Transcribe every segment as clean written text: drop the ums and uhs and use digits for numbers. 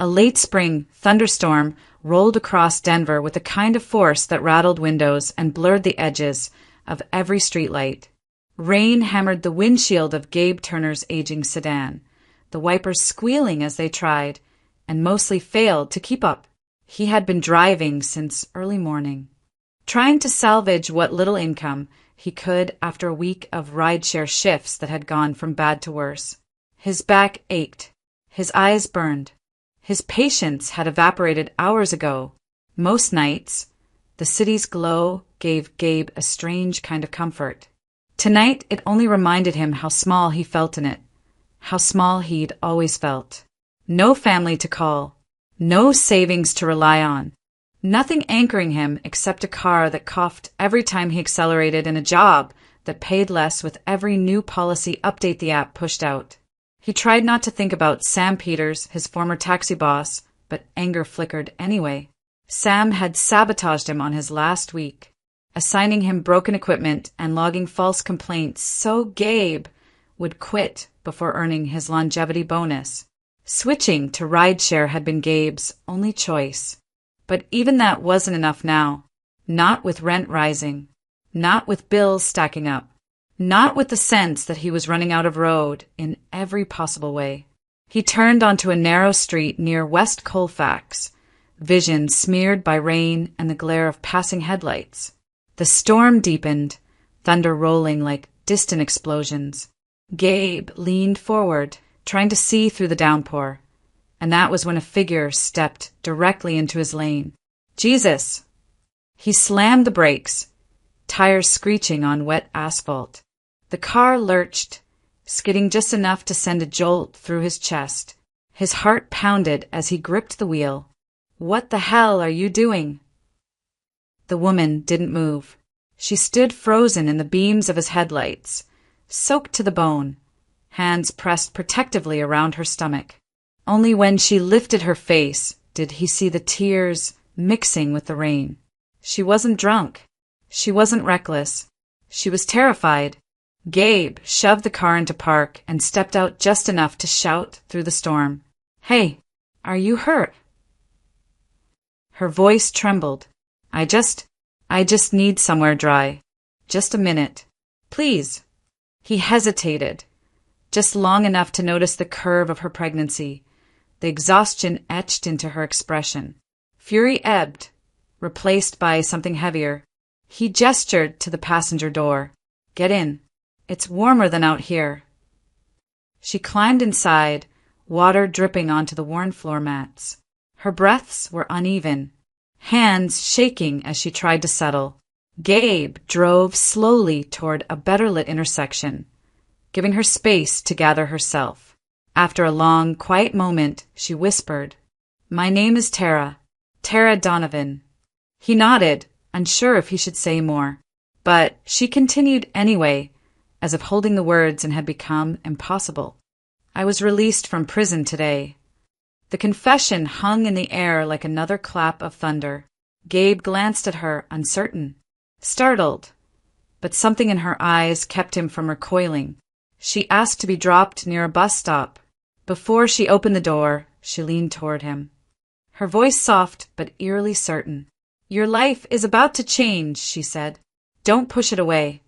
A late spring thunderstorm rolled across Denver with a kind of force that rattled windows and blurred the edges of every streetlight. Rain hammered the windshield of Gabe Turner's aging sedan, the wipers squealing as they tried, and mostly failed to keep up. He had been driving since early morning, trying to salvage what little income he could after a week of rideshare shifts that had gone from bad to worse. His back ached. His eyes burned. His patience had evaporated hours ago. Most nights, the city's glow gave Gabe a strange kind of comfort. Tonight, it only reminded him how small he felt in it, how small he'd always felt. No family to call, no savings to rely on, nothing anchoring him except a car that coughed every time he accelerated and a job that paid less with every new policy update the app pushed out. He tried not to think about Sam Peters, his former taxi boss, but anger flickered anyway. Sam had sabotaged him on his last week, assigning him broken equipment and logging false complaints so Gabe would quit before earning his longevity bonus. Switching to rideshare had been Gabe's only choice. But even that wasn't enough now. Not with rent rising. Not with bills stacking up. Not with the sense that he was running out of road in every possible way. He turned onto a narrow street near West Colfax, vision smeared by rain and the glare of passing headlights. The storm deepened, thunder rolling like distant explosions. Gabe leaned forward, trying to see through the downpour, and that was when a figure stepped directly into his lane. Jesus! He slammed the brakes, tires screeching on wet asphalt. The car lurched, skidding just enough to send a jolt through his chest. His heart pounded as he gripped the wheel. "What the hell are you doing?" The woman didn't move. She stood frozen in the beams of his headlights, soaked to the bone, hands pressed protectively around her stomach. Only when she lifted her face did he see the tears mixing with the rain. She wasn't drunk. She wasn't reckless. She was terrified. Gabe shoved the car into park and stepped out just enough to shout through the storm, "Hey, are you hurt?" Her voice trembled. I just need somewhere dry. Just a minute. Please." He hesitated, just long enough to notice the curve of her pregnancy, the exhaustion etched into her expression. Fury ebbed, replaced by something heavier. He gestured to the passenger door. "Get in. It's warmer than out here." She climbed inside, water dripping onto the worn floor mats. Her breaths were uneven, hands shaking as she tried to settle. Gabe drove slowly toward a better-lit intersection, giving her space to gather herself. After a long, quiet moment, she whispered, "My name is Tara. Tara Donovan." He nodded, unsure if he should say more. But she continued anyway, as if holding the words and had become impossible. "I was released from prison today." The confession hung in the air like another clap of thunder. Gabe glanced at her, uncertain, startled, but something in her eyes kept him from recoiling. She asked to be dropped near a bus stop. Before she opened the door, she leaned toward him, her voice soft but eerily certain. "Your life is about to change," she said. "Don't push it away."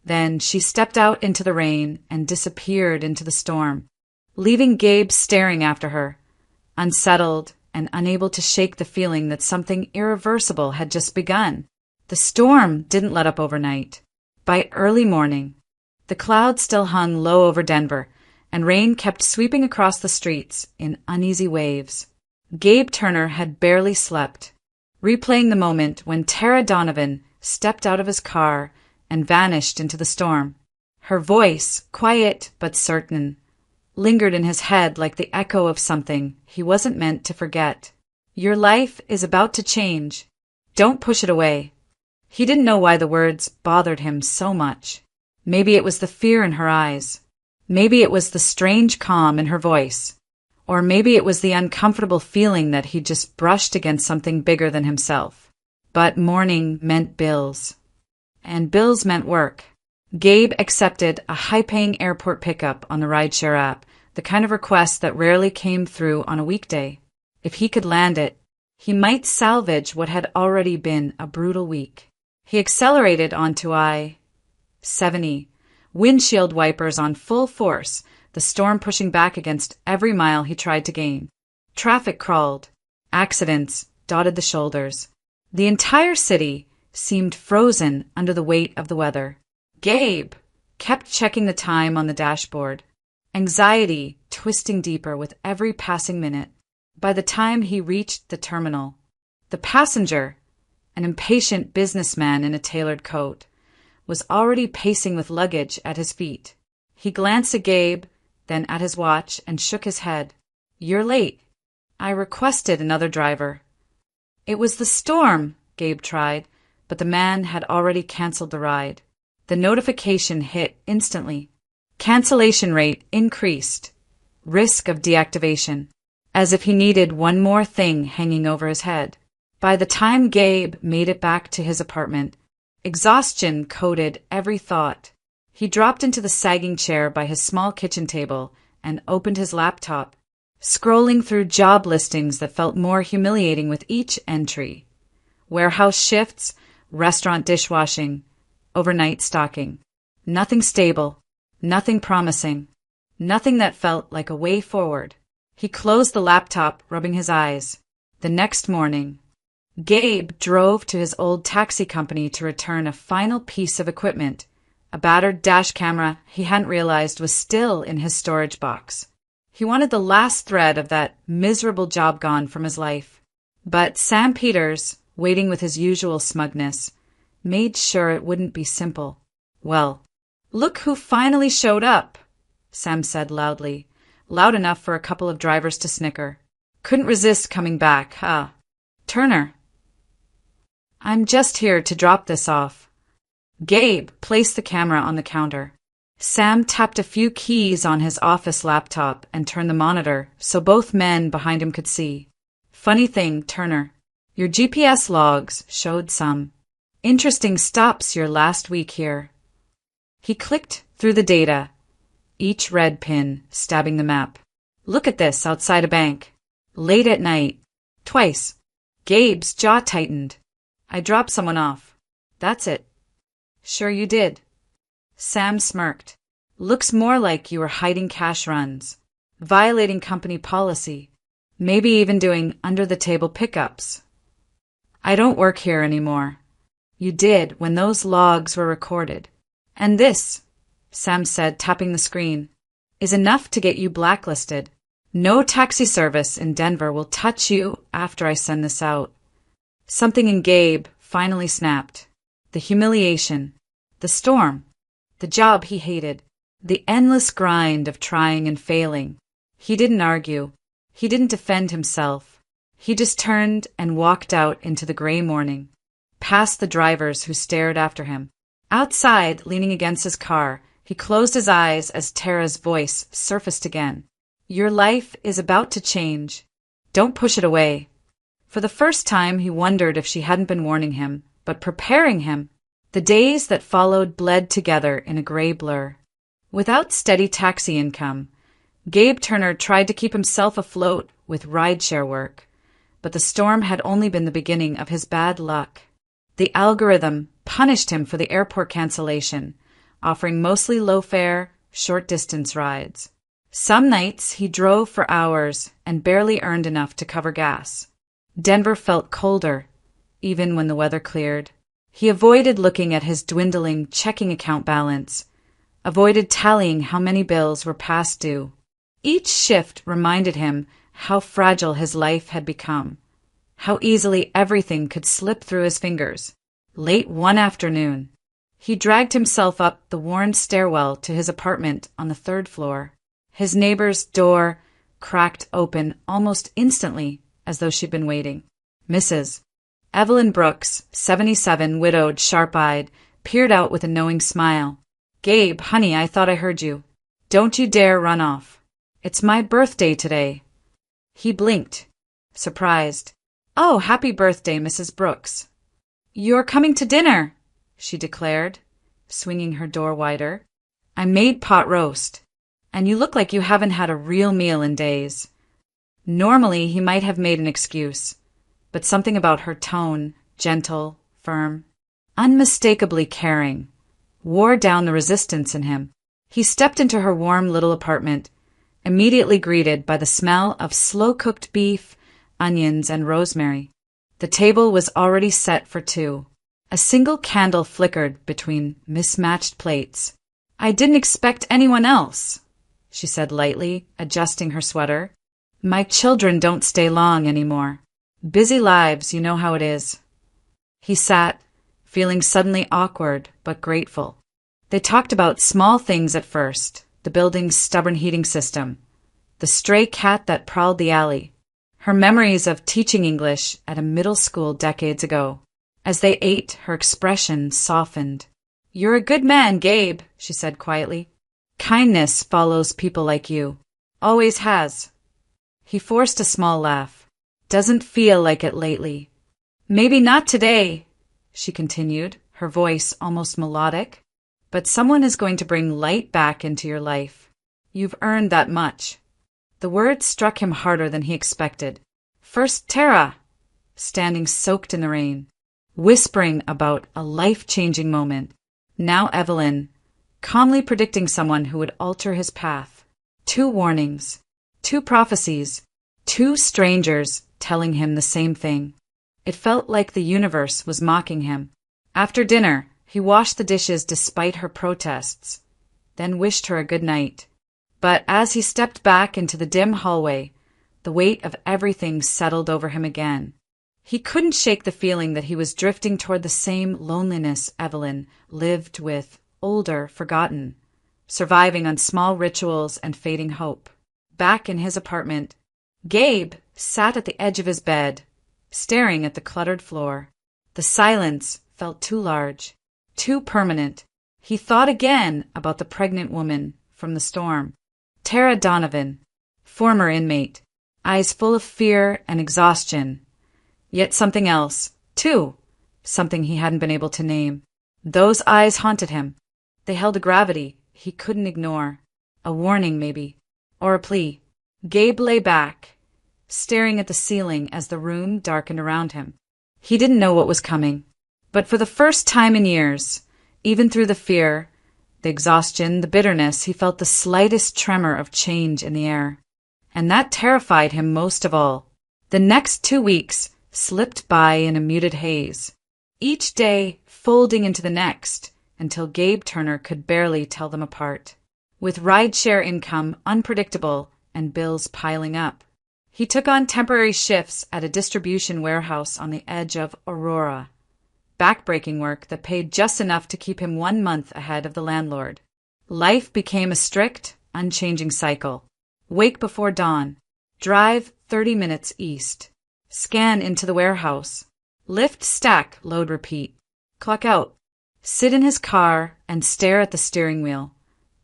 Then she stepped out into the rain and disappeared into the storm, leaving Gabe staring after her, unsettled and unable to shake the feeling that something irreversible had just begun. The storm didn't let up overnight. By early morning, the clouds still hung low over Denver, and rain kept sweeping across the streets in uneasy waves. Gabe Turner had barely slept, replaying the moment when Tara Donovan stepped out of his car and vanished into the storm. Her voice, quiet but certain, lingered in his head like the echo of something he wasn't meant to forget. "Your life is about to change. Don't push it away." He didn't know why the words bothered him so much. Maybe it was the fear in her eyes. Maybe it was the strange calm in her voice. Or maybe it was the uncomfortable feeling that he'd just brushed against something bigger than himself. But morning meant bills. And bills meant work. Gabe accepted a high-paying airport pickup on the rideshare app, the kind of request that rarely came through on a weekday. If he could land it, he might salvage what had already been a brutal week. He accelerated onto I-70, windshield wipers on full force, the storm pushing back against every mile he tried to gain. Traffic crawled. Accidents dotted the shoulders. The entire city seemed frozen under the weight of the weather. Gabe kept checking the time on the dashboard, anxiety twisting deeper with every passing minute. By the time he reached the terminal, the passenger, an impatient businessman in a tailored coat, was already pacing with luggage at his feet. He glanced at Gabe, then at his watch, and shook his head. "You're late. I requested another driver." "It was the storm," Gabe tried, but the man had already canceled the ride. The notification hit instantly. Cancellation rate increased. Risk of deactivation. As if he needed one more thing hanging over his head. By the time Gabe made it back to his apartment, exhaustion coated every thought. He dropped into the sagging chair by his small kitchen table and opened his laptop, scrolling through job listings that felt more humiliating with each entry. Warehouse shifts, restaurant dishwashing, overnight stocking. Nothing stable, nothing promising, nothing that felt like a way forward. He closed the laptop, rubbing his eyes. The next morning, Gabe drove to his old taxi company to return a final piece of equipment, a battered dash camera he hadn't realized was still in his storage box. He wanted the last thread of that miserable job gone from his life. But Sam Peters, waiting with his usual smugness, made sure it wouldn't be simple. "Well, look who finally showed up," Sam said loudly, loud enough for a couple of drivers to snicker. "Couldn't resist coming back, huh? Turner." "I'm just here to drop this off." Gabe placed the camera on the counter. Sam tapped a few keys on his office laptop and turned the monitor so both men behind him could see. "Funny thing, Turner. Your GPS logs showed some interesting stops your last week here." He clicked through the data, each red pin stabbing the map. "Look at this outside a bank. Late at night. Twice." Gabe's jaw tightened. "I dropped someone off." "That's it." "Sure you did." Sam smirked. "Looks more like you were hiding cash runs, violating company policy, maybe even doing under-the-table pickups." "I don't work here anymore." "You did when those logs were recorded. And this," Sam said, tapping the screen, "is enough to get you blacklisted. No taxi service in Denver will touch you after I send this out." Something in Gabe finally snapped. The humiliation, the storm, the job he hated, the endless grind of trying and failing. He didn't argue. He didn't defend himself. He just turned and walked out into the gray morning, past the drivers who stared after him. Outside, leaning against his car, he closed his eyes as Tara's voice surfaced again. "Your life is about to change. Don't push it away." For the first time, he wondered if she hadn't been warning him, but preparing him. The days that followed bled together in a gray blur. Without steady taxi income, Gabe Turner tried to keep himself afloat with rideshare work, but the storm had only been the beginning of his bad luck. The algorithm punished him for the airport cancellation, offering mostly low-fare, short-distance rides. Some nights he drove for hours and barely earned enough to cover gas. Denver felt colder, even when the weather cleared. He avoided looking at his dwindling checking account balance, avoided tallying how many bills were past due. Each shift reminded him how fragile his life had become, how easily everything could slip through his fingers. Late one afternoon, he dragged himself up the worn stairwell to his apartment on the third floor. His neighbor's door cracked open almost instantly, as though she'd been waiting. Mrs. Evelyn Brooks, 77, widowed, sharp-eyed, peered out with a knowing smile. "Gabe, honey, I thought I heard you. Don't you dare run off. It's my birthday today." He blinked, surprised. "Oh, happy birthday, Mrs. Brooks." "You're coming to dinner," she declared, swinging her door wider. "I made pot roast, and you look like you haven't had a real meal in days." Normally, he might have made an excuse, but something about her tone, gentle, firm, unmistakably caring, wore down the resistance in him. He stepped into her warm little apartment, immediately greeted by the smell of slow-cooked beef, onions, and rosemary. The table was already set for two. A single candle flickered between mismatched plates. "I didn't expect anyone else," she said lightly, adjusting her sweater. "My children don't stay long anymore. Busy lives, you know how it is." He sat, feeling suddenly awkward but grateful. They talked about small things at first, the building's stubborn heating system, the stray cat that prowled the alley, her memories of teaching English at a middle school decades ago. As they ate, her expression softened. "You're a good man, Gabe," she said quietly. "Kindness follows people like you. Always has." He forced a small laugh. "Doesn't feel like it lately." "Maybe not today," she continued, her voice almost melodic. "But someone is going to bring light back into your life. You've earned that much." The words struck him harder than he expected. First Tara, standing soaked in the rain, whispering about a life-changing moment. Now Evelyn, calmly predicting someone who would alter his path. Two warnings, two prophecies, two strangers telling him the same thing. It felt like the universe was mocking him. After dinner, he washed the dishes despite her protests, then wished her a good night. But as he stepped back into the dim hallway, the weight of everything settled over him again. He couldn't shake the feeling that he was drifting toward the same loneliness Evelyn lived with, older, forgotten, surviving on small rituals and fading hope. Back in his apartment, Gabe sat at the edge of his bed, staring at the cluttered floor. The silence felt too large, too permanent. He thought again about the pregnant woman from the storm. Tara Donovan, former inmate, eyes full of fear and exhaustion. Yet something else, too, something he hadn't been able to name. Those eyes haunted him. They held a gravity he couldn't ignore. A warning, maybe, or a plea. Gabe lay back, staring at the ceiling as the room darkened around him. He didn't know what was coming, but for the first time in years, even through the fear, the exhaustion, the bitterness, he felt the slightest tremor of change in the air. And that terrified him most of all. The next 2 weeks slipped by in a muted haze, each day folding into the next, until Gabe Turner could barely tell them apart. With rideshare income unpredictable and bills piling up, he took on temporary shifts at a distribution warehouse on the edge of Aurora. Backbreaking work that paid just enough to keep him 1 month ahead of the landlord. Life became a strict, unchanging cycle. Wake before dawn. Drive 30 minutes east. Scan into the warehouse. Lift, stack, load, repeat. Clock out. Sit in his car and stare at the steering wheel,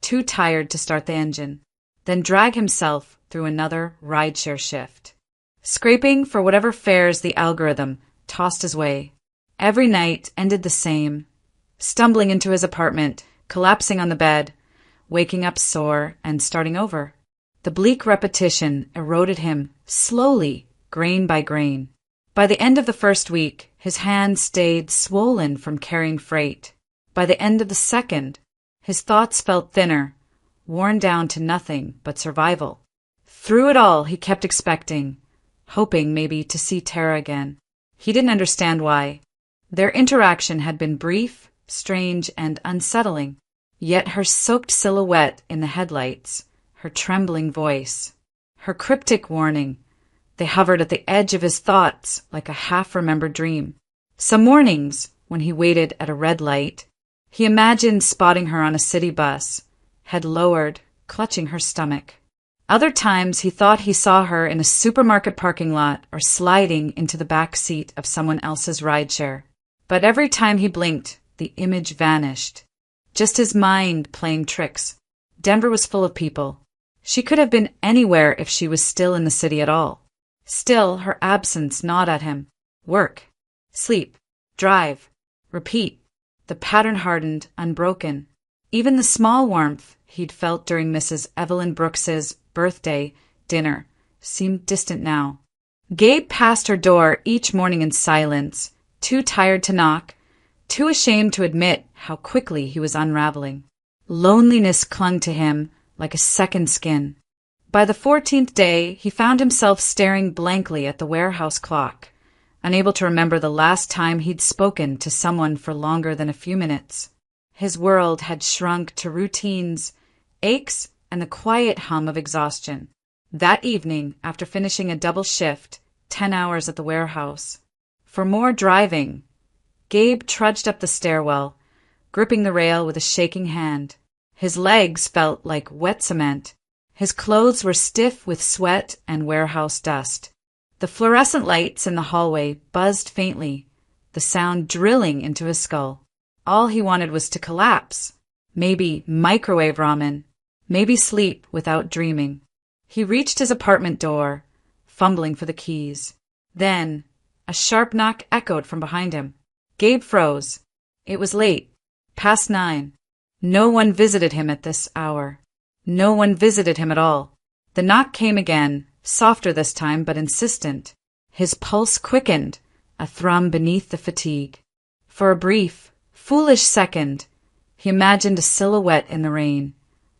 too tired to start the engine. Then drag himself through another rideshare shift, scraping for whatever fares the algorithm tossed his way. Every night ended the same, stumbling into his apartment, collapsing on the bed, waking up sore and starting over. The bleak repetition eroded him slowly, grain by grain. By the end of the first week, his hands stayed swollen from carrying freight. By the end of the second, his thoughts felt thinner, worn down to nothing but survival. Through it all, he kept expecting, hoping maybe to see Tara again. He didn't understand why. Their interaction had been brief, strange, and unsettling. Yet her soaked silhouette in the headlights, her trembling voice, her cryptic warning, they hovered at the edge of his thoughts like a half-remembered dream. Some mornings, when he waited at a red light, he imagined spotting her on a city bus, head lowered, clutching her stomach. Other times he thought he saw her in a supermarket parking lot or sliding into the back seat of someone else's rideshare. But every time he blinked, the image vanished. Just his mind playing tricks. Denver was full of people. She could have been anywhere if she was still in the city at all. Still, her absence gnawed at him. Work, sleep, drive, repeat. The pattern hardened, unbroken. Even the small warmth he'd felt during Mrs. Evelyn Brooks's birthday dinner seemed distant now. Gabe passed her door each morning in silence, too tired to knock, too ashamed to admit how quickly he was unraveling. Loneliness clung to him like a second skin. By the 14th day, he found himself staring blankly at the warehouse clock, unable to remember the last time he'd spoken to someone for longer than a few minutes. His world had shrunk to routines, aches, and the quiet hum of exhaustion. That evening, after finishing a double shift, 10 hours at the warehouse, for more driving, Gabe trudged up the stairwell, gripping the rail with a shaking hand. His legs felt like wet cement. His clothes were stiff with sweat and warehouse dust. The fluorescent lights in the hallway buzzed faintly, the sound drilling into his skull. All he wanted was to collapse. Maybe microwave ramen. Maybe sleep without dreaming. He reached his apartment door, fumbling for the keys. Then, a sharp knock echoed from behind him. Gabe froze. It was late, past 9. No one visited him at this hour. No one visited him at all. The knock came again, softer this time, but insistent. His pulse quickened, a thrum beneath the fatigue. For a brief, foolish second, he imagined a silhouette in the rain,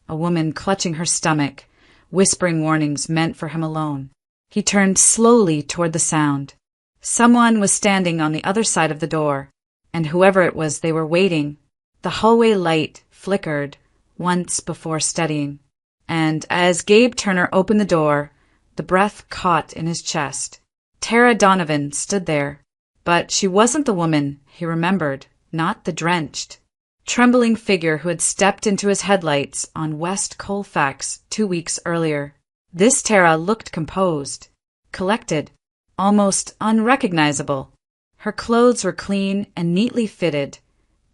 a woman clutching her stomach, whispering warnings meant for him alone. He turned slowly toward the sound. Someone was standing on the other side of the door, and whoever it was, they were waiting. The hallway light flickered once before steadying, and as Gabe Turner opened the door, the breath caught in his chest. Tara Donovan stood there, but she wasn't the woman he remembered, not the drenched, trembling figure who had stepped into his headlights on West Colfax 2 weeks earlier. This Tara looked composed, collected, almost unrecognizable. Her clothes were clean and neatly fitted,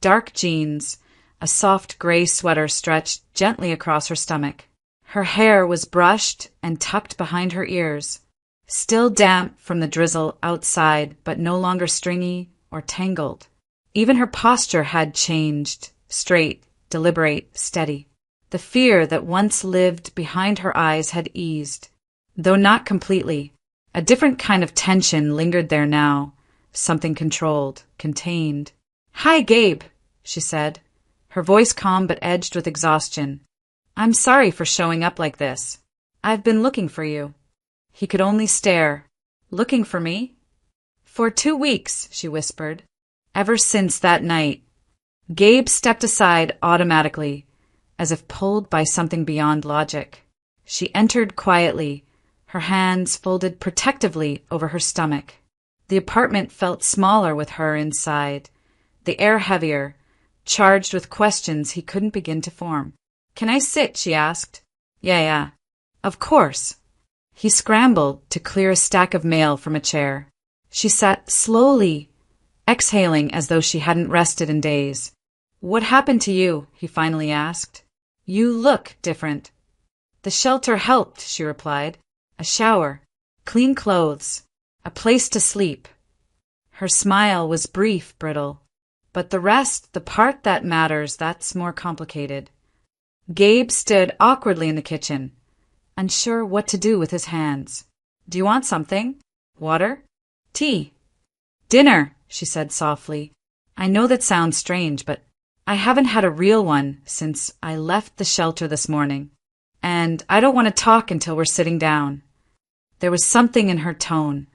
dark jeans, a soft gray sweater stretched gently across her stomach. Her hair was brushed and tucked behind her ears, still damp from the drizzle outside, but no longer stringy or tangled. Even her posture had changed, straight, deliberate, steady. The fear that once lived behind her eyes had eased, though not completely. A different kind of tension lingered there now, something controlled, contained. "Hi, Gabe," she said, her voice calm but edged with exhaustion. "I'm sorry for showing up like this. I've been looking for you." He could only stare. "Looking for me?" "For 2 weeks," she whispered. "Ever since that night." Gabe stepped aside automatically, as if pulled by something beyond logic. She entered quietly, her hands folded protectively over her stomach. The apartment felt smaller with her inside, the air heavier, charged with questions he couldn't begin to form. "Can I sit?" she asked. Yeah. Of course." He scrambled to clear a stack of mail from a chair. She sat slowly, exhaling as though she hadn't rested in days. "What happened to you?" he finally asked. "You look different." "The shelter helped," she replied. "A shower, clean clothes, a place to sleep." Her smile was brief, brittle. "But the rest, the part that matters, that's more complicated." Gabe stood awkwardly in the kitchen, unsure what to do with his hands. "Do you want something? Water? Tea?" "Dinner," she said softly. "I know that sounds strange, but I haven't had a real one since I left the shelter this morning. And I don't want to talk until we're sitting down." There was something in her tone,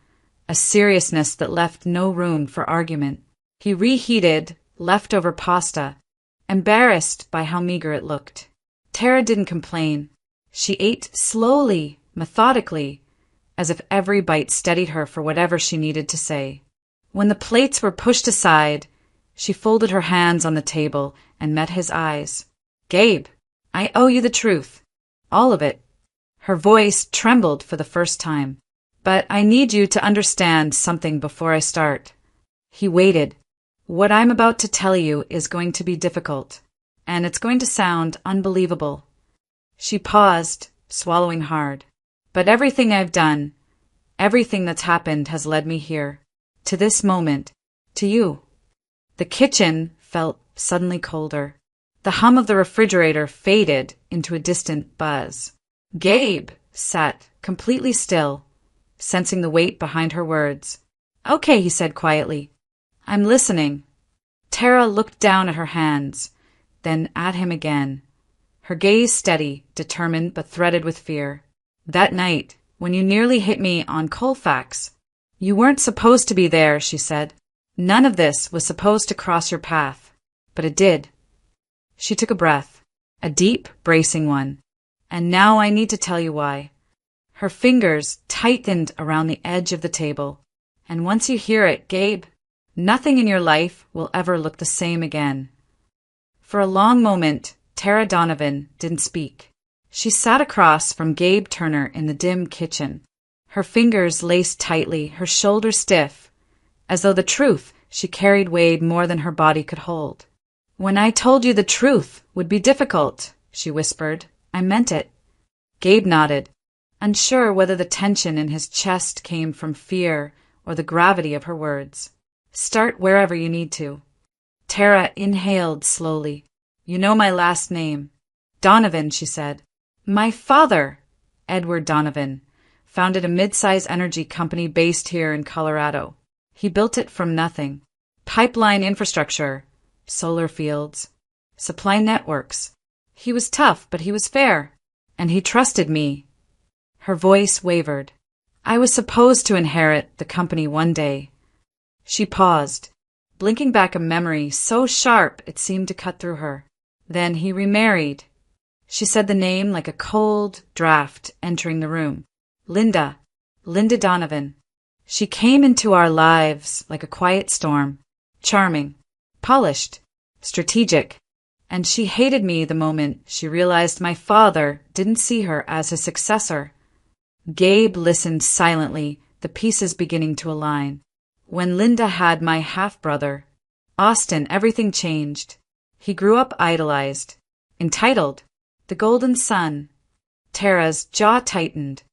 a seriousness that left no room for argument. He reheated leftover pasta, embarrassed by how meager it looked. Tara didn't complain. She ate slowly, methodically, as if every bite steadied her for whatever she needed to say. When the plates were pushed aside, she folded her hands on the table and met his eyes. "Gabe, I owe you the truth. All of it." Her voice trembled for the first time. "But I need you to understand something before I start." He waited. "What I'm about to tell you is going to be difficult, and it's going to sound unbelievable." She paused, swallowing hard. "But everything I've done, everything that's happened has led me here, to this moment, to you." The kitchen felt suddenly colder. The hum of the refrigerator faded into a distant buzz. Gabe sat completely still, sensing the weight behind her words. "Okay," he said quietly. "I'm listening." Tara looked down at her hands, then at him again, her gaze steady, determined but threaded with fear. "That night, when you nearly hit me on Colfax, you weren't supposed to be there," she said. "None of this was supposed to cross your path, but it did." She took a breath, a deep, bracing one. "And now I need to tell you why." Her fingers tightened around the edge of the table. "And once you hear it, Gabe, nothing in your life will ever look the same again." For a long moment, Tara Donovan didn't speak. She sat across from Gabe Turner in the dim kitchen, her fingers laced tightly, her shoulders stiff, as though the truth she carried weighed more than her body could hold. "When I told you the truth would be difficult," she whispered, "I meant it." Gabe nodded, unsure whether the tension in his chest came from fear or the gravity of her words. "Start wherever you need to." Tara inhaled slowly. "You know my last name." "Donovan," she said. "My father, Edward Donovan, founded a mid-size energy company based here in Colorado. He built it from nothing. Pipeline infrastructure, solar fields, supply networks. He was tough, but he was fair. And he trusted me." Her voice wavered. "I was supposed to inherit the company one day." She paused, blinking back a memory so sharp it seemed to cut through her. "Then he remarried." She said the name like a cold draft entering the room. "Linda Donovan. She came into our lives like a quiet storm, charming, polished, strategic, and she hated me the moment she realized my father didn't see her as his successor." Gabe listened silently, the pieces beginning to align. "When Linda had my half-brother, Austin, everything changed. He grew up idolized, entitled, the golden son." Tara's jaw tightened,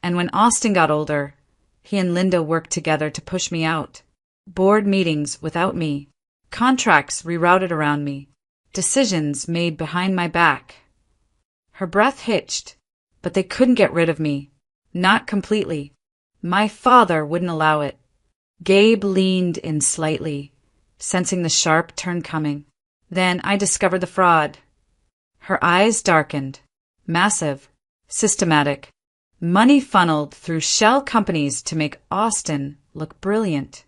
and when Austin got older, he and Linda worked together to push me out. Board meetings without me, contracts rerouted around me, decisions made behind my back. Her breath hitched, but they couldn't get rid of me. Not completely. My father wouldn't allow it. Gabe leaned in slightly, sensing the sharp turn coming. "Then I discovered the fraud." Her eyes darkened. "Massive, systematic, money funneled through shell companies to make Austin look brilliant.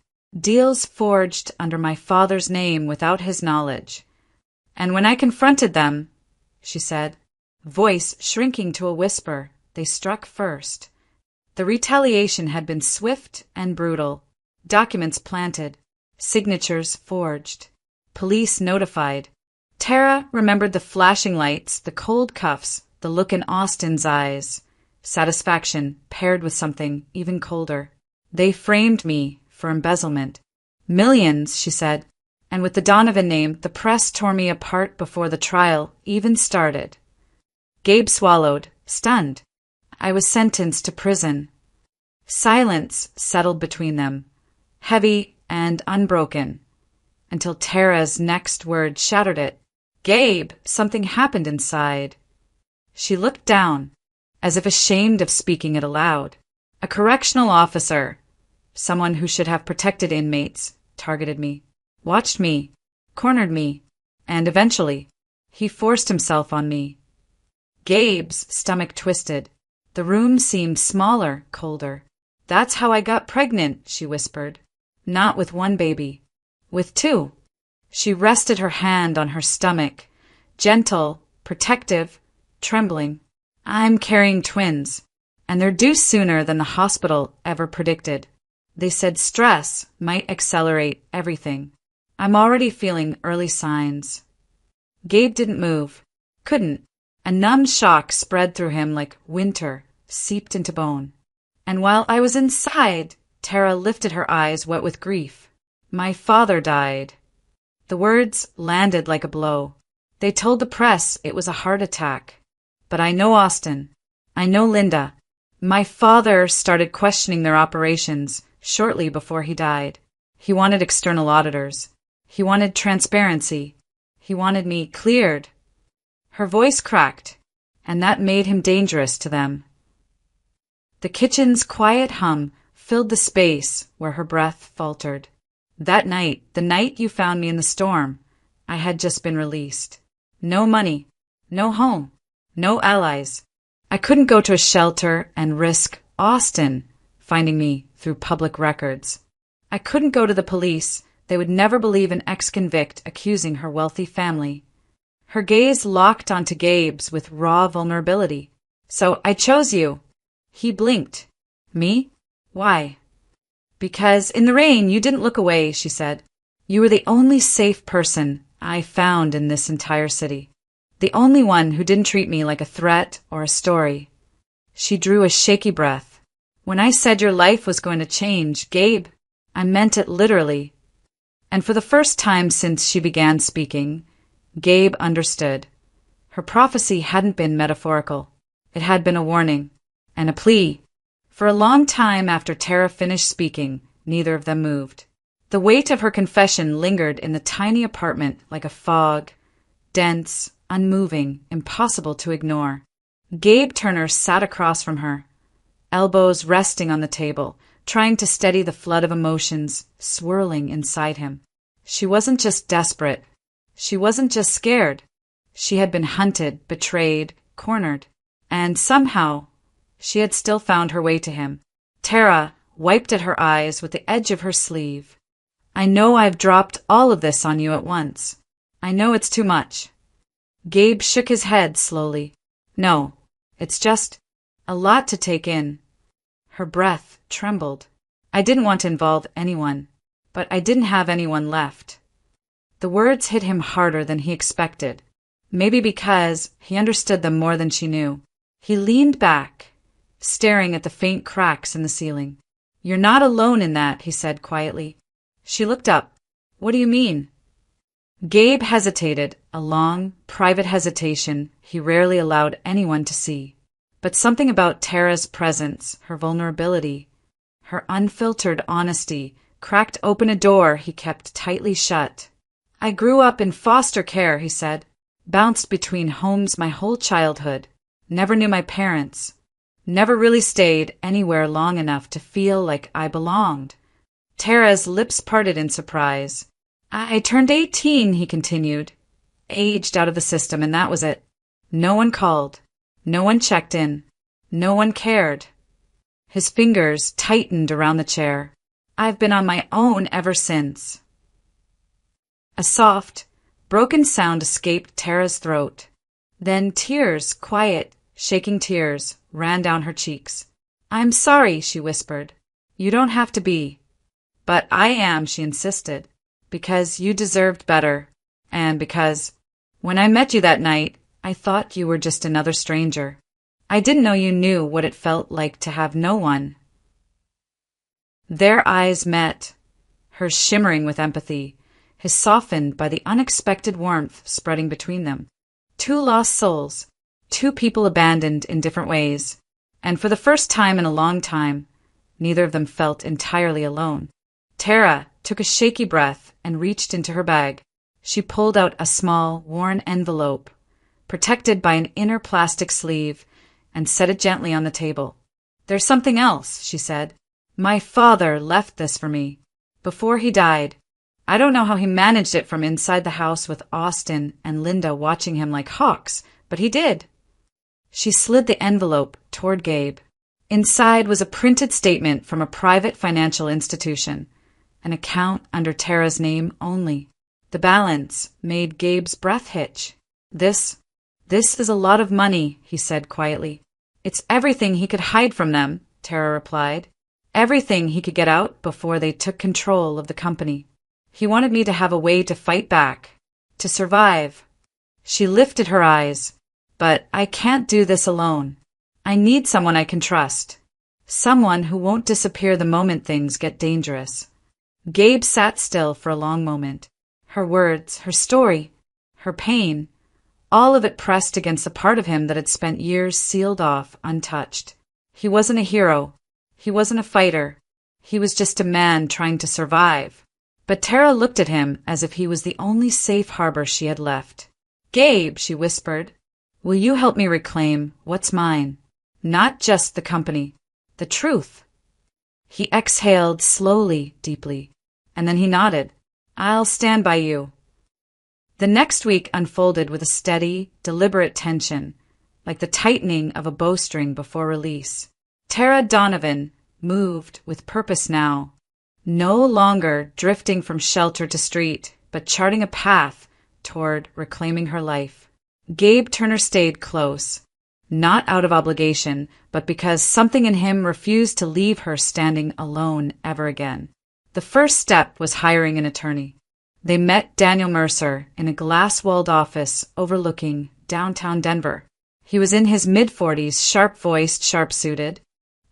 Deals forged under my father's name without his knowledge. And when I confronted them," she said, voice shrinking to a whisper, "they struck first. The retaliation had been swift and brutal. Documents planted, signatures forged, police notified." Tara remembered the flashing lights, the cold cuffs, the look in Austin's eyes, satisfaction paired with something even colder. "They framed me for embezzlement. Millions," she said, "and with the Donovan name, the press tore me apart before the trial even started." Gabe swallowed, stunned. "I was sentenced to prison." Silence settled between them, heavy and unbroken, until Tara's next word shattered it. "Gabe, something happened inside." She looked down, as if ashamed of speaking it aloud. "A correctional officer, someone who should have protected inmates, targeted me, watched me, cornered me, and eventually, he forced himself on me." Gabe's stomach twisted. The room seemed smaller, colder. "That's how I got pregnant," she whispered. "Not with one baby. With two." She rested her hand on her stomach, gentle, protective, trembling. "I'm carrying twins, and they're due sooner than the hospital ever predicted. They said stress might accelerate everything. I'm already feeling early signs." Gabe didn't move. Couldn't. A numb shock spread through him like winter seeped into bone. "And while I was inside," Tara lifted her eyes wet with grief, "my father died." The words landed like a blow. They told the press it was a heart attack. But I know Austin. I know Linda. My father started questioning their operations shortly before he died. He wanted external auditors. He wanted transparency. He wanted me cleared. Her voice cracked, and that made him dangerous to them. The kitchen's quiet hum filled the space where her breath faltered. That night, the night you found me in the storm, I had just been released. No money, no home, no allies. I couldn't go to a shelter and risk Austin finding me through public records. I couldn't go to the police. They would never believe an ex-convict accusing her wealthy family. Her gaze locked onto Gabe's with raw vulnerability. So I chose you. He blinked. Me? Why? Because in the rain you didn't look away, she said. You were the only safe person I found in this entire city. The only one who didn't treat me like a threat or a story. She drew a shaky breath. When I said your life was going to change, Gabe, I meant it literally. And for the first time since she began speaking, Gabe understood. Her prophecy hadn't been metaphorical. It had been a warning and a plea. For a long time after Tara finished speaking, neither of them moved. The weight of her confession lingered in the tiny apartment like a fog, dense, unmoving, impossible to ignore. Gabe Turner sat across from her, elbows resting on the table, trying to steady the flood of emotions swirling inside him. She wasn't just desperate. She wasn't just scared. She had been hunted, betrayed, cornered. And somehow, she had still found her way to him. Tara wiped at her eyes with the edge of her sleeve. I know I've dropped all of this on you at once. I know it's too much. Gabe shook his head slowly. No, it's just a lot to take in. Her breath trembled. I didn't want to involve anyone, but I didn't have anyone left. The words hit him harder than he expected, maybe because he understood them more than she knew. He leaned back, staring at the faint cracks in the ceiling. You're not alone in that, he said quietly. She looked up. What do you mean? Gabe hesitated, a long, private hesitation he rarely allowed anyone to see. But something about Tara's presence, her vulnerability, her unfiltered honesty, cracked open a door he kept tightly shut. I grew up in foster care, he said. Bounced between homes my whole childhood. Never knew my parents. Never really stayed anywhere long enough to feel like I belonged. Tara's lips parted in surprise. I turned 18, he continued. Aged out of the system, and that was it. No one called. No one checked in. No one cared. His fingers tightened around the chair. I've been on my own ever since. A soft, broken sound escaped Tara's throat. Then tears, quiet, shaking tears, ran down her cheeks. I'm sorry, she whispered. You don't have to be. But I am, she insisted. Because you deserved better. And because, when I met you that night, I thought you were just another stranger. I didn't know you knew what it felt like to have no one. Their eyes met, hers shimmering with empathy, his softened by the unexpected warmth spreading between them. Two lost souls, two people abandoned in different ways, and for the first time in a long time, neither of them felt entirely alone. Tara took a shaky breath and reached into her bag. She pulled out a small, worn envelope, protected by an inner plastic sleeve, and set it gently on the table. There's something else, she said. My father left this for me. Before he died. I don't know how he managed it from inside the house with Austin and Linda watching him like hawks, but he did. She slid the envelope toward Gabe. Inside was a printed statement from a private financial institution, an account under Tara's name only. The balance made Gabe's breath hitch. This is a lot of money, he said quietly. It's everything he could hide from them, Tara replied. Everything he could get out before they took control of the company. He wanted me to have a way to fight back, to survive. She lifted her eyes. But I can't do this alone. I need someone I can trust. Someone who won't disappear the moment things get dangerous. Gabe sat still for a long moment. Her words, her story, her pain, all of it pressed against the part of him that had spent years sealed off, untouched. He wasn't a hero. He wasn't a fighter. He was just a man trying to survive. But Tara looked at him as if he was the only safe harbor she had left. Gabe, she whispered, will you help me reclaim what's mine? Not just the company, The truth. He exhaled slowly, deeply, and then he nodded. I'll stand by you. The next week unfolded with a steady, deliberate tension, like the tightening of a bowstring before release. Tara Donovan moved with purpose now, no longer drifting from shelter to street, but charting a path toward reclaiming her life. Gabe Turner stayed close, not out of obligation, but because something in him refused to leave her standing alone ever again. The first step was hiring an attorney. They met Daniel Mercer in a glass-walled office overlooking downtown Denver. He was in his mid-40s, sharp-voiced, sharp-suited,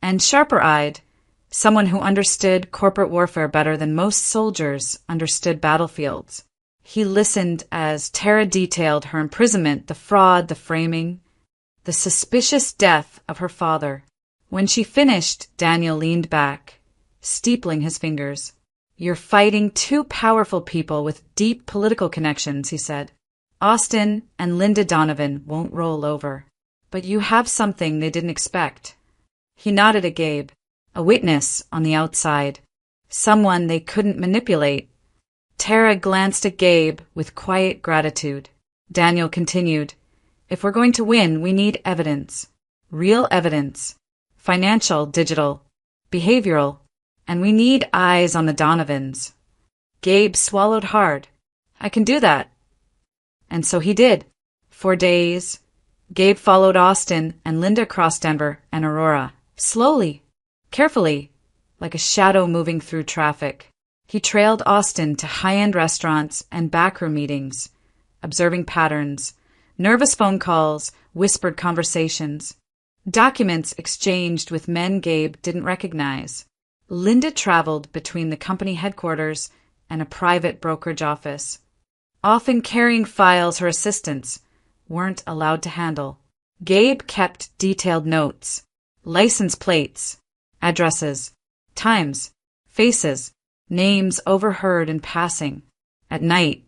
and sharper-eyed, someone who understood corporate warfare better than most soldiers understood battlefields. He listened as Tara detailed her imprisonment, the fraud, the framing, the suspicious death of her father. When she finished, Daniel leaned back, steepling his fingers. You're fighting two powerful people with deep political connections, he said. Austin and Linda Donovan won't roll over. But you have something they didn't expect. He nodded at Gabe. A witness on the outside. Someone they couldn't manipulate. Tara glanced at Gabe with quiet gratitude. Daniel continued. If we're going to win, we need evidence. Real evidence. Financial, digital, behavioral. And we need eyes on the Donovans. Gabe swallowed hard. I can do that. And so he did. For days, Gabe followed Austin and Linda across Denver and Aurora. Slowly, carefully, like a shadow moving through traffic. He trailed Austin to high-end restaurants and backroom meetings, observing patterns, nervous phone calls, whispered conversations, documents exchanged with men Gabe didn't recognize. Linda traveled between the company headquarters and a private brokerage office, often carrying files her assistants weren't allowed to handle. Gabe kept detailed notes, license plates, addresses, times, faces, names overheard in passing. At night,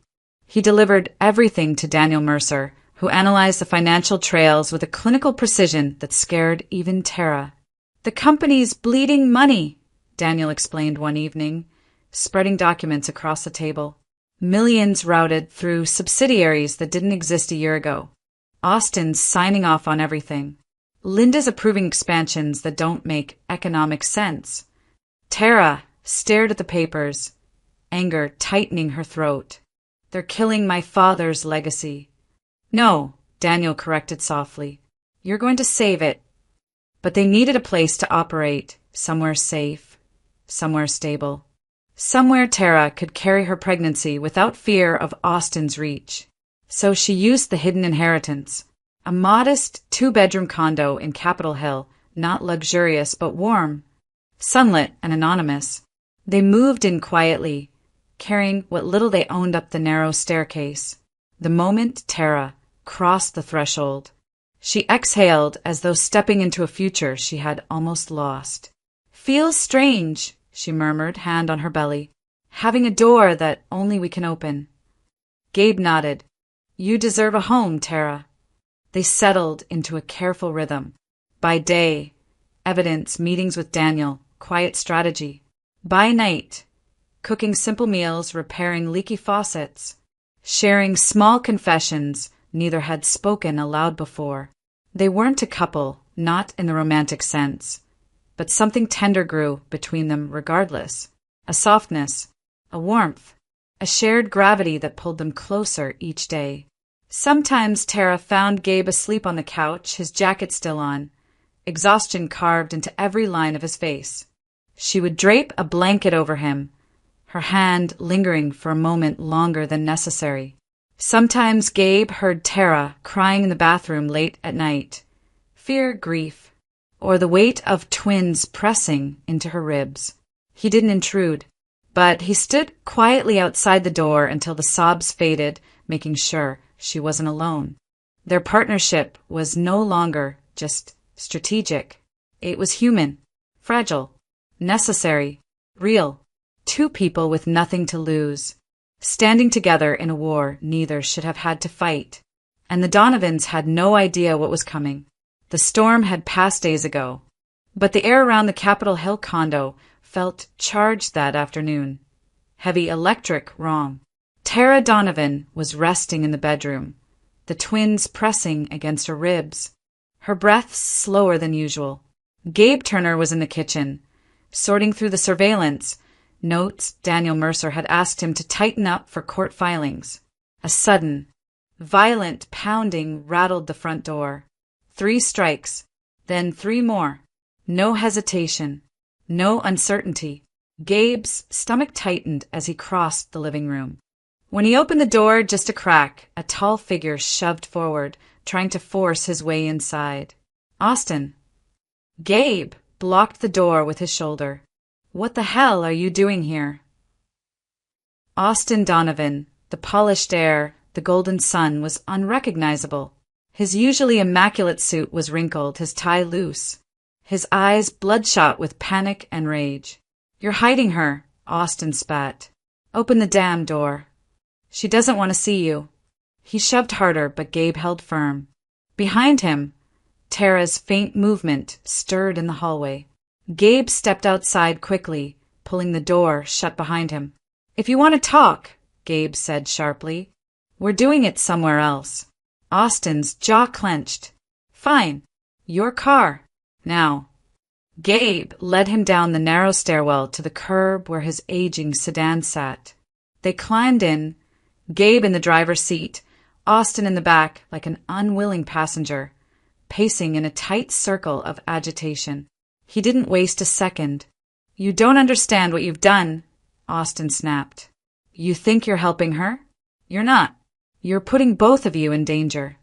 he delivered everything to Daniel Mercer, who analyzed the financial trails with a clinical precision that scared even Tara. The company's bleeding money, Daniel explained one evening, spreading documents across the table. Millions routed through subsidiaries that didn't exist a year ago. Austin's signing off on everything. Linda's approving expansions that don't make economic sense. Tara stared at the papers, anger tightening her throat. They're killing my father's legacy. No, Daniel corrected softly. You're going to save it. But they needed a place to operate, somewhere safe, somewhere stable. Somewhere Tara could carry her pregnancy without fear of Austin's reach. So she used the hidden inheritance, a modest 2-bedroom condo in Capitol Hill, not luxurious but warm, sunlit and anonymous. They moved in quietly, carrying what little they owned up the narrow staircase. The moment Tara crossed the threshold, she exhaled as though stepping into a future she had almost lost. Feels strange, she murmured, hand on her belly. Having a door that only we can open. Gabe nodded. You deserve a home, Tara. They settled into a careful rhythm. By day, evidence, meetings with Daniel, quiet strategy. By night, cooking simple meals, repairing leaky faucets, sharing small confessions neither had spoken aloud before. They weren't a couple, not in the romantic sense. But something tender grew between them regardless. A softness, a warmth, a shared gravity that pulled them closer each day. Sometimes Tara found Gabe asleep on the couch, his jacket still on, exhaustion carved into every line of his face. She would drape a blanket over him, her hand lingering for a moment longer than necessary. Sometimes Gabe heard Tara crying in the bathroom late at night. Fear, grief, or the weight of twins pressing into her ribs. He didn't intrude, but he stood quietly outside the door until the sobs faded, making sure she wasn't alone. Their partnership was no longer just strategic. It was human, fragile, necessary, real. Two people with nothing to lose, standing together in a war neither should have had to fight. And the Donovans had no idea what was coming. The storm had passed days ago. But the air around the Capitol Hill condo felt charged that afternoon. Heavy electric wrong. Tara Donovan was resting in the bedroom, the twins pressing against her ribs, her breath slower than usual. Gabe Turner was in the kitchen, sorting through the surveillance notes Daniel Mercer had asked him to tighten up for court filings. A sudden, violent pounding rattled the front door. 3 strikes, then 3 more. No hesitation, no uncertainty. Gabe's stomach tightened as he crossed the living room. When he opened the door just a crack, a tall figure shoved forward, trying to force his way inside. Austin. Gabe blocked the door with his shoulder. "What the hell are you doing here?" Austin Donovan, the polished air, the golden sun, was unrecognizable. His usually immaculate suit was wrinkled, his tie loose, his eyes bloodshot with panic and rage. "You're hiding her," Austin spat. "Open the damn door. She doesn't want to see you." He shoved harder, but Gabe held firm. Behind him, Tara's faint movement stirred in the hallway. Gabe stepped outside quickly, pulling the door shut behind him. "If you want to talk," Gabe said sharply, "we're doing it somewhere else." Austin's jaw clenched. "Fine. Your car. Now." Gabe led him down the narrow stairwell to the curb where his aging sedan sat. They climbed in, Gabe in the driver's seat, Austin in the back like an unwilling passenger, pacing in a tight circle of agitation. He didn't waste a second. "You don't understand what you've done," Austin snapped. "You think you're helping her? You're not. You're putting both of you in danger."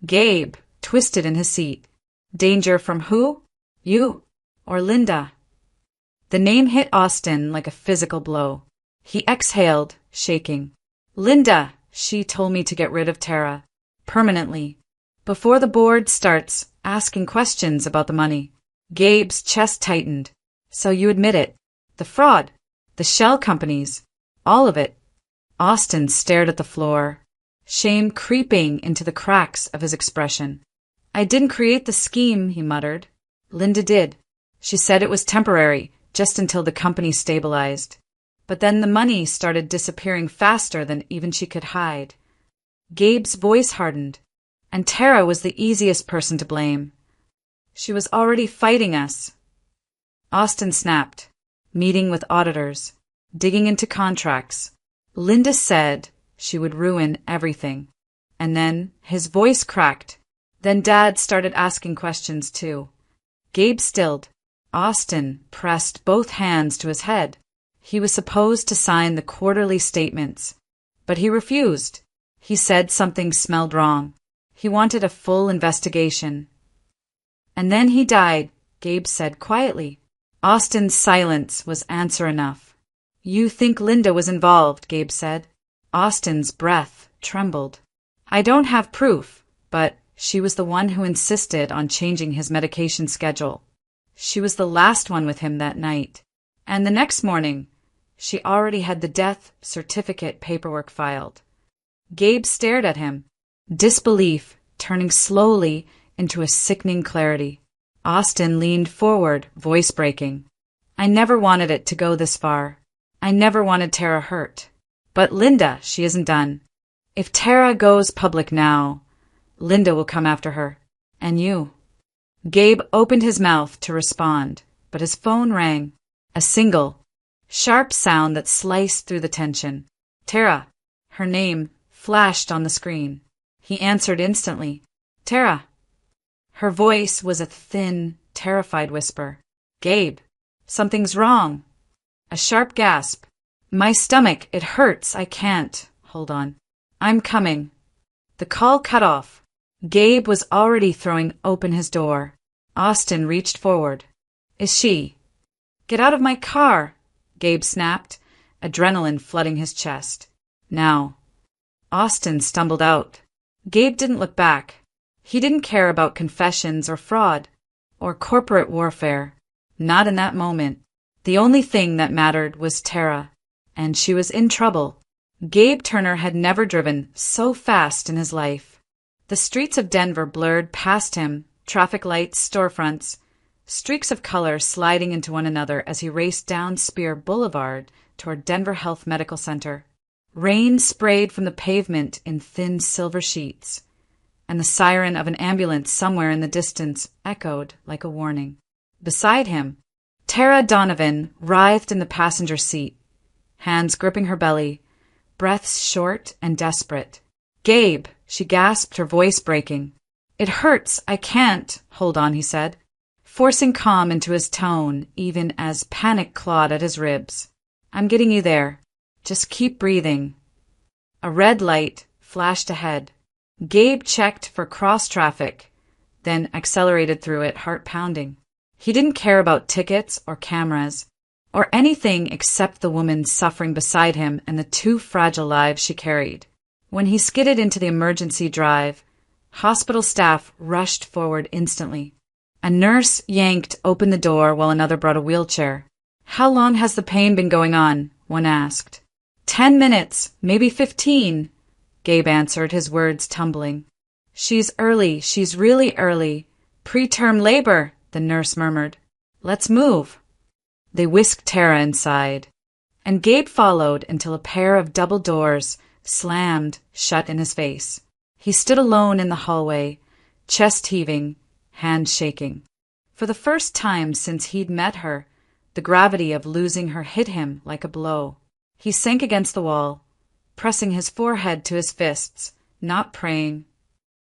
Gabe twisted in his seat. "Danger from who? You or Linda?" The name hit Austin like a physical blow. He exhaled, shaking. "Linda, she told me to get rid of Tara. Permanently. Before the board starts asking questions about the money." Gabe's chest tightened. "So you admit it. The fraud. The shell companies. All of it." Austin stared at the floor, shame creeping into the cracks of his expression. "I didn't create the scheme," he muttered. "Linda did. She said it was temporary, just until the company stabilized. But then the money started disappearing faster than even she could hide." Gabe's voice hardened. "And Tara was the easiest person to blame. She was already fighting us." Austin snapped. "Meeting with auditors. Digging into contracts. Linda said she would ruin everything." And then his voice cracked. "Then Dad started asking questions too." Gabe stilled. Austin pressed both hands to his head. He was supposed to sign the quarterly statements, but he refused. He said something smelled wrong. He wanted a full investigation. "And then he died," Gabe said quietly. Austin's silence was answer enough. "You think Linda was involved," Gabe said. Austin's breath trembled. "I don't have proof, but she was the one who insisted on changing his medication schedule. She was the last one with him that night. And the next morning, she already had the death certificate paperwork filed." Gabe stared at him, disbelief turning slowly into a sickening clarity. Austin leaned forward, voice breaking. "I never wanted it to go this far. I never wanted Tara hurt. But Linda, she isn't done. If Tara goes public now, Linda will come after her. And you." Gabe opened his mouth to respond, but his phone rang. A single, sharp sound that sliced through the tension. "Tara." Her name flashed on the screen. He answered instantly. "Tara." Her voice was a thin, terrified whisper. "Gabe, something's wrong." A sharp gasp. "My stomach, it hurts. I can't. Hold on. I'm coming." The call cut off. Gabe was already throwing open his door. Austin reached forward. "Is she?" "Get out of my car," Gabe snapped, adrenaline flooding his chest. "Now." Austin stumbled out. Gabe didn't look back. He didn't care about confessions or fraud or corporate warfare. Not in that moment. The only thing that mattered was Tara, and she was in trouble. Gabe Turner had never driven so fast in his life. The streets of Denver blurred past him, traffic lights, storefronts, streaks of color sliding into one another as he raced down Spear Boulevard toward Denver Health Medical Center. Rain sprayed from the pavement in thin silver sheets, and the siren of an ambulance somewhere in the distance echoed like a warning. Beside him, Tara Donovan writhed in the passenger seat, hands gripping her belly, breaths short and desperate. "Gabe," she gasped, her voice breaking. "It hurts. I can't." "Hold on," he said, forcing calm into his tone even as panic clawed at his ribs. "I'm getting you there. Just keep breathing." A red light flashed ahead. Gabe checked for cross traffic, then accelerated through it, heart pounding. He didn't care about tickets or cameras, or anything except the woman suffering beside him and the two fragile lives she carried. When he skidded into the emergency drive, hospital staff rushed forward instantly. A nurse yanked open the door while another brought a wheelchair. "How long has the pain been going on?" one asked. 10 minutes, maybe 15, Gabe answered, his words tumbling. She's really early. Preterm labor," the nurse murmured. "Let's move." They whisked Tara inside, and Gabe followed until a pair of double doors slammed shut in his face. He stood alone in the hallway, chest heaving, hands shaking. For the first time since he'd met her, the gravity of losing her hit him like a blow. He sank against the wall, pressing his forehead to his fists, not praying,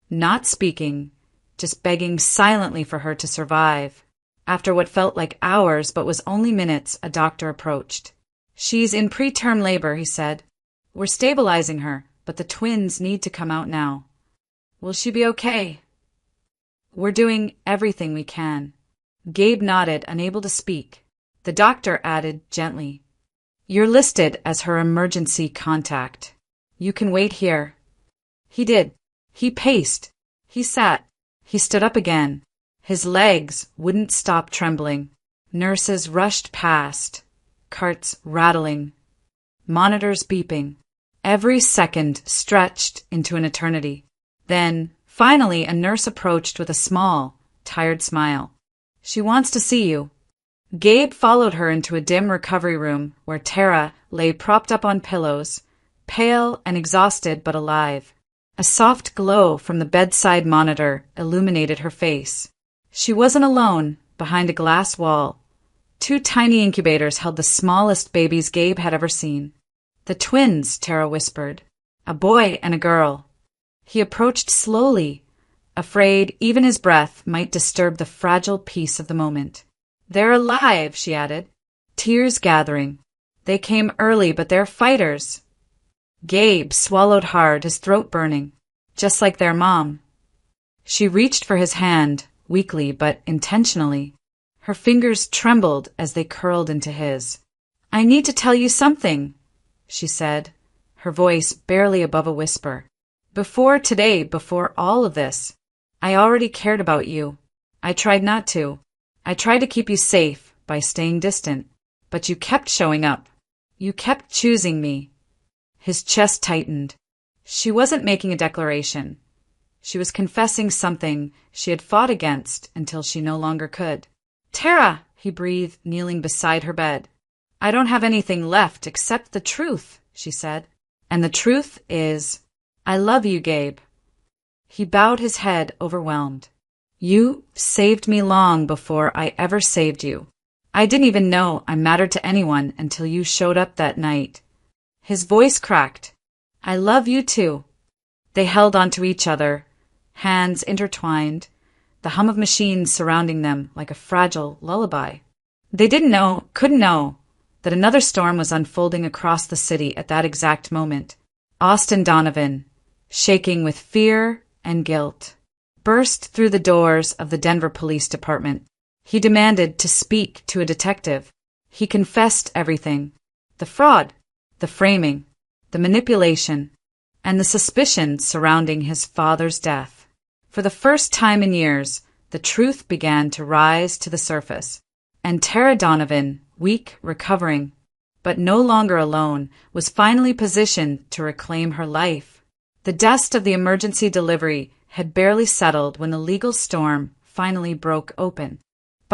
not speaking, just begging silently for her to survive. After what felt like hours but was only minutes, a doctor approached. "She's in preterm labor," he said. "We're stabilizing her, but the twins need to come out now." "Will she be okay?" "We're doing everything we can." Gabe nodded, unable to speak. The doctor added gently, "You're listed as her emergency contact. You can wait here." He did. He paced. He sat. He stood up again. His legs wouldn't stop trembling. Nurses rushed past, carts rattling, monitors beeping. Every second stretched into an eternity. Then, finally, a nurse approached with a small, tired smile. "She wants to see you." Gabe followed her into a dim recovery room where Tara lay propped up on pillows, pale and exhausted but alive. A soft glow from the bedside monitor illuminated her face. She wasn't alone. Behind a glass wall, 2 tiny incubators held the smallest babies Gabe had ever seen. "The twins," Tara whispered. "A boy and a girl." He approached slowly, afraid even his breath might disturb the fragile peace of the moment. "They're alive," she added, tears gathering. "They came early, but they're fighters." Gabe swallowed hard, his throat burning, just like their mom. She reached for his hand, weakly but intentionally. Her fingers trembled as they curled into his. "I need to tell you something," she said, her voice barely above a whisper. Before all of this, I already cared about you. I tried not to. I tried to keep you safe by staying distant, but you kept showing up. You kept choosing me." His chest tightened. She wasn't making a declaration. She was confessing something she had fought against until she no longer could. "Tara," he breathed, kneeling beside her bed. "I don't have anything left except the truth," she said. "And the truth is, I love you, Gabe." He bowed his head, overwhelmed. "You saved me long before I ever saved you. I didn't even know I mattered to anyone until you showed up that night." His voice cracked. "I love you too." They held onto each other, hands intertwined, the hum of machines surrounding them like a fragile lullaby. They couldn't know, that another storm was unfolding across the city at that exact moment. Austin Donovan, shaking with fear and guilt, burst through the doors of the Denver Police Department. He demanded to speak to a detective. He confessed everything. The fraud, the framing, the manipulation, and the suspicion surrounding his father's death. For the first time in years, the truth began to rise to the surface. And Tara Donovan, weak, recovering, but no longer alone, was finally positioned to reclaim her life. The dust of the emergency delivery had barely settled when the legal storm finally broke open.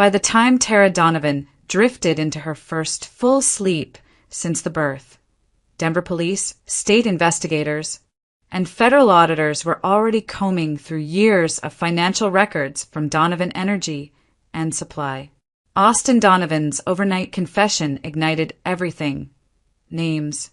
By the time Tara Donovan drifted into her first full sleep since the birth, Denver police, state investigators, and federal auditors were already combing through years of financial records from Donovan Energy and Supply. Austin Donovan's overnight confession ignited everything. Names,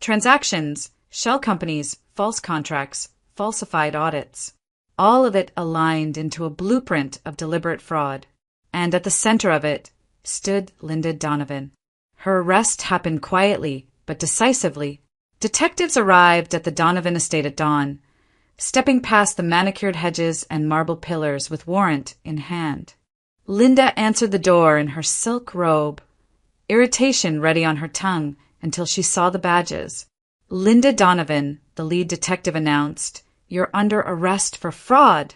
transactions, shell companies, false contracts, falsified audits. All of it aligned into a blueprint of deliberate fraud. And at the center of it stood Linda Donovan. Her arrest happened quietly but decisively. Detectives arrived at the Donovan estate at dawn, stepping past the manicured hedges and marble pillars with warrant in hand. Linda answered the door in her silk robe, irritation ready on her tongue until she saw the badges. "Linda Donovan," the lead detective announced, "you're under arrest for fraud,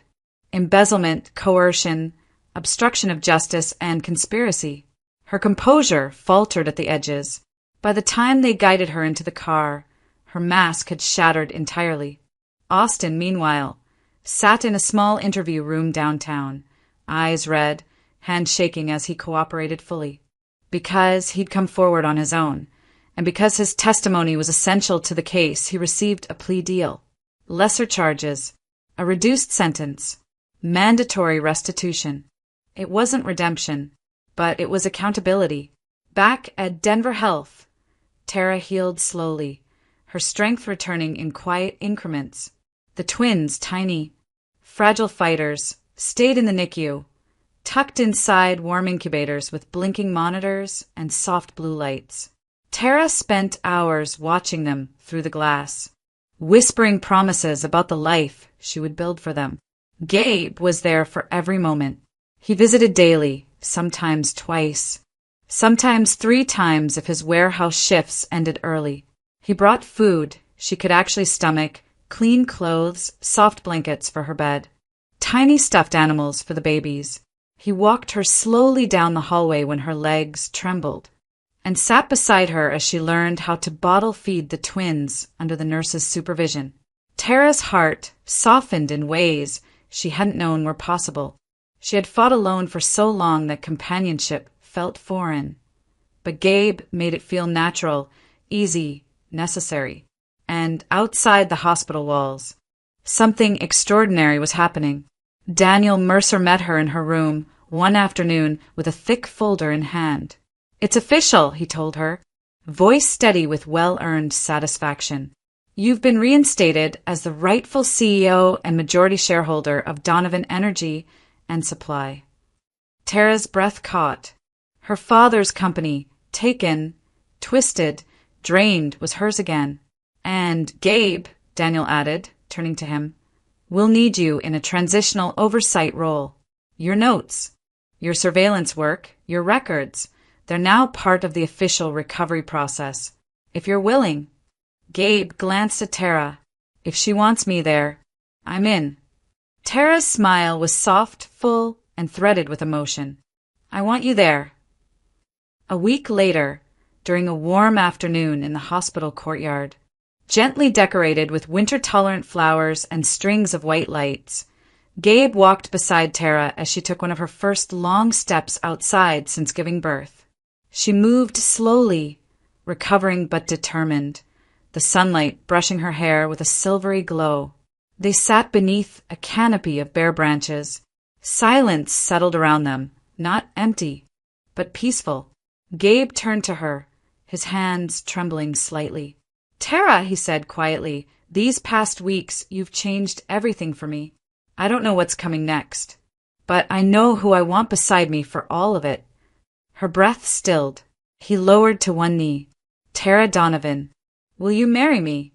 embezzlement, coercion, obstruction of justice, and conspiracy." Her composure faltered at the edges. By the time they guided her into the car, her mask had shattered entirely. Austin, meanwhile, sat in a small interview room downtown, eyes red, hands shaking as he cooperated fully. Because he'd come forward on his own, and because his testimony was essential to the case, he received a plea deal. Lesser charges, a reduced sentence, mandatory restitution. It wasn't redemption, but it was accountability. Back at Denver Health, Tara healed slowly, her strength returning in quiet increments. The twins, tiny, fragile fighters, stayed in the NICU, tucked inside warm incubators with blinking monitors and soft blue lights. Tara spent hours watching them through the glass, whispering promises about the life she would build for them. Gabe was there for every moment. He visited daily, sometimes twice, sometimes 3 times if his warehouse shifts ended early. He brought food she could actually stomach, clean clothes, soft blankets for her bed, tiny stuffed animals for the babies. He walked her slowly down the hallway when her legs trembled, and sat beside her as she learned how to bottle feed the twins under the nurse's supervision. Tara's heart softened in ways she hadn't known were possible. She had fought alone for so long that companionship felt foreign. But Gabe made it feel natural, easy, necessary. And outside the hospital walls, something extraordinary was happening. Daniel Mercer met her in her room one afternoon with a thick folder in hand. "It's official," he told her, voice steady with well-earned satisfaction. "You've been reinstated as the rightful CEO and majority shareholder of Donovan Energy and Supply." Tara's breath caught. Her father's company, taken, twisted, drained, was hers again. "And Gabe," Daniel added, turning to him, "we'll need you in a transitional oversight role. Your notes, your surveillance work, your records, they're now part of the official recovery process. If you're willing." Gabe glanced at Tara. "If she wants me there, I'm in." Tara's smile was soft, full, and threaded with emotion. "I want you there." A week later, during a warm afternoon in the hospital courtyard, gently decorated with winter-tolerant flowers and strings of white lights, Gabe walked beside Tara as she took one of her first long steps outside since giving birth. She moved slowly, recovering but determined, the sunlight brushing her hair with a silvery glow. They sat beneath a canopy of bare branches. Silence settled around them, not empty, but peaceful. Gabe turned to her, his hands trembling slightly. "Tara," he said quietly, "these past weeks you've changed everything for me. I don't know what's coming next, but I know who I want beside me for all of it." Her breath stilled. He lowered to one knee. "Tara Donovan, will you marry me?"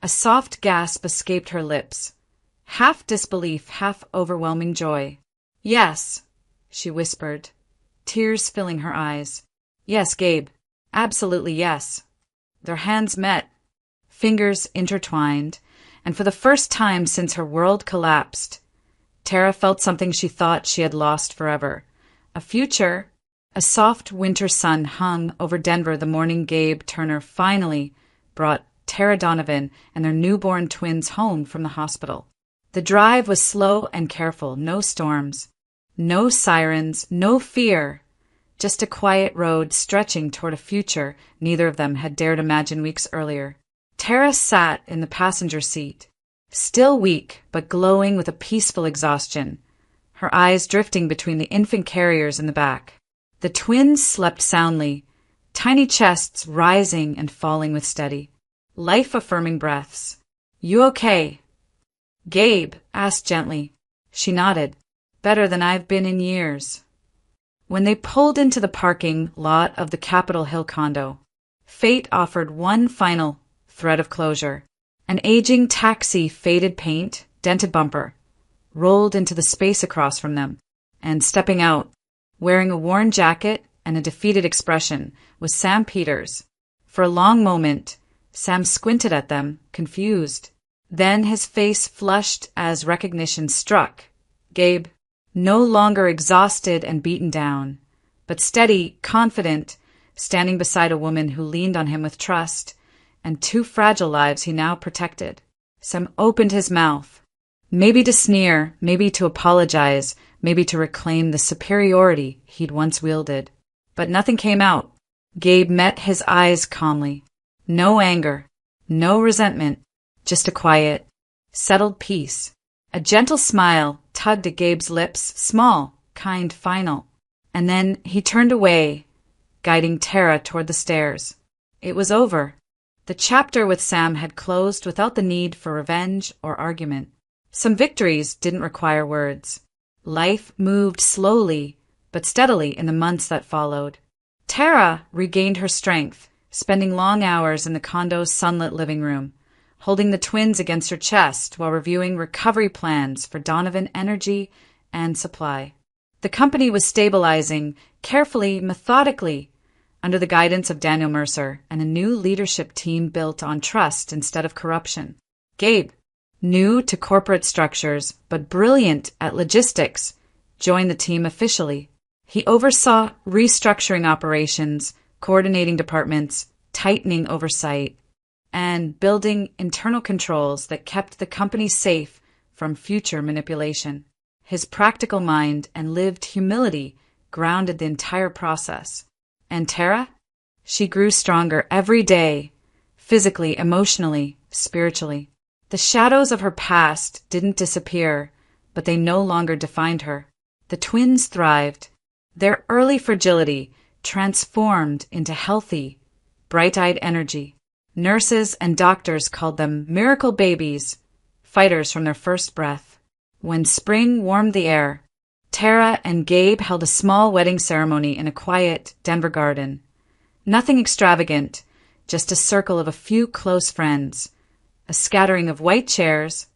A soft gasp escaped her lips, half disbelief, half overwhelming joy. "Yes," she whispered, tears filling her eyes. "Yes, Gabe. Absolutely yes." Their hands met, fingers intertwined, and for the first time since her world collapsed, Tara felt something she thought she had lost forever. A future. A soft winter sun hung over Denver the morning Gabe Turner finally brought Tara Donovan and their newborn twins home from the hospital. The drive was slow and careful, no storms, No sirens, no fear. Just a quiet road stretching toward a future neither of them had dared imagine weeks earlier. Tara sat in the passenger seat, still weak but glowing with a peaceful exhaustion, her eyes drifting between the infant carriers in the back. The twins slept soundly, tiny chests rising and falling with steady, life-affirming breaths. "You okay?" Gabe asked gently. She nodded. "Better than I've been in years." When they pulled into the parking lot of the Capitol Hill condo, fate offered one final thread of closure. An aging taxi, faded paint, dented bumper, rolled into the space across from them, and stepping out, wearing a worn jacket and a defeated expression, was Sam Peters. For a long moment, Sam squinted at them, confused. Then his face flushed as recognition struck. Gabe, no longer exhausted and beaten down, but steady, confident, standing beside a woman who leaned on him with trust, and two fragile lives he now protected. Sam opened his mouth, maybe to sneer, maybe to apologize, maybe to reclaim the superiority he'd once wielded. But nothing came out. Gabe met his eyes calmly. No anger, no resentment, just a quiet, settled peace. A gentle smile tugged at Gabe's lips, small, kind, final. And then he turned away, guiding Tara toward the stairs. It was over. The chapter with Sam had closed without the need for revenge or argument. Some victories didn't require words. Life moved slowly but steadily in the months that followed. Tara regained her strength, spending long hours in the condo's sunlit living room, holding the twins against her chest while reviewing recovery plans for Donovan energy and supply. The company was stabilizing, carefully, methodically, under the guidance of Daniel Mercer and a new leadership team built on trust instead of corruption. Gabe, new to corporate structures but brilliant at logistics, joined the team officially. He oversaw restructuring operations, coordinating departments, tightening oversight, and building internal controls that kept the company safe from future manipulation. His practical mind and lived humility grounded the entire process. And Tara? She grew stronger every day, physically, emotionally, spiritually. The shadows of her past didn't disappear, but they no longer defined her. The twins thrived. Their early fragility transformed into healthy, bright-eyed energy. Nurses and doctors called them miracle babies, fighters from their first breath. When spring warmed the air, Tara and Gabe held a small wedding ceremony in a quiet Denver garden. Nothing extravagant, just a circle of a few close friends, a scattering of white chairs,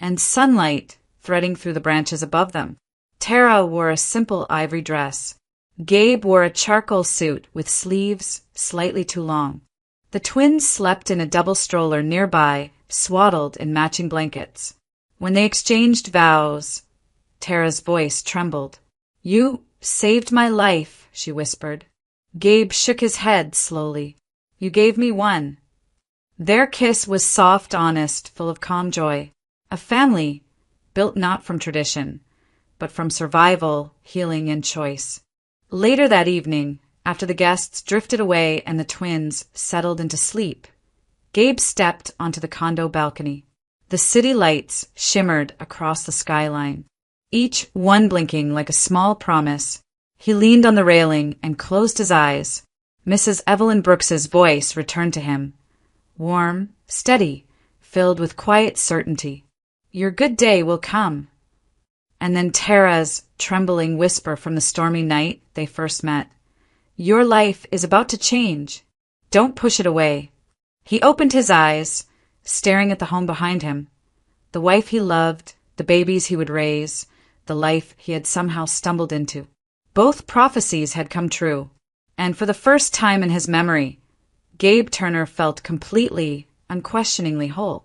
and sunlight threading through the branches above them. Tara wore a simple ivory dress. Gabe wore a charcoal suit with sleeves slightly too long. The twins slept in a double stroller nearby, swaddled in matching blankets. When they exchanged vows, Tara's voice trembled. "You saved my life," she whispered. Gabe shook his head slowly. "You gave me one." Their kiss was soft, honest, full of calm joy. A family built not from tradition, but from survival, healing, and choice. Later that evening, after the guests drifted away and the twins settled into sleep, Gabe stepped onto the condo balcony. The city lights shimmered across the skyline, each one blinking like a small promise. He leaned on the railing and closed his eyes. Mrs. Evelyn Brooks's voice returned to him, warm, steady, filled with quiet certainty. "Your good day will come." And then Tara's trembling whisper from the stormy night they first met. "Your life is about to change. Don't push it away." He opened his eyes, staring at the home behind him, the wife he loved, the babies he would raise, the life he had somehow stumbled into. Both prophecies had come true, and for the first time in his memory, Gabe Turner felt completely, unquestioningly whole.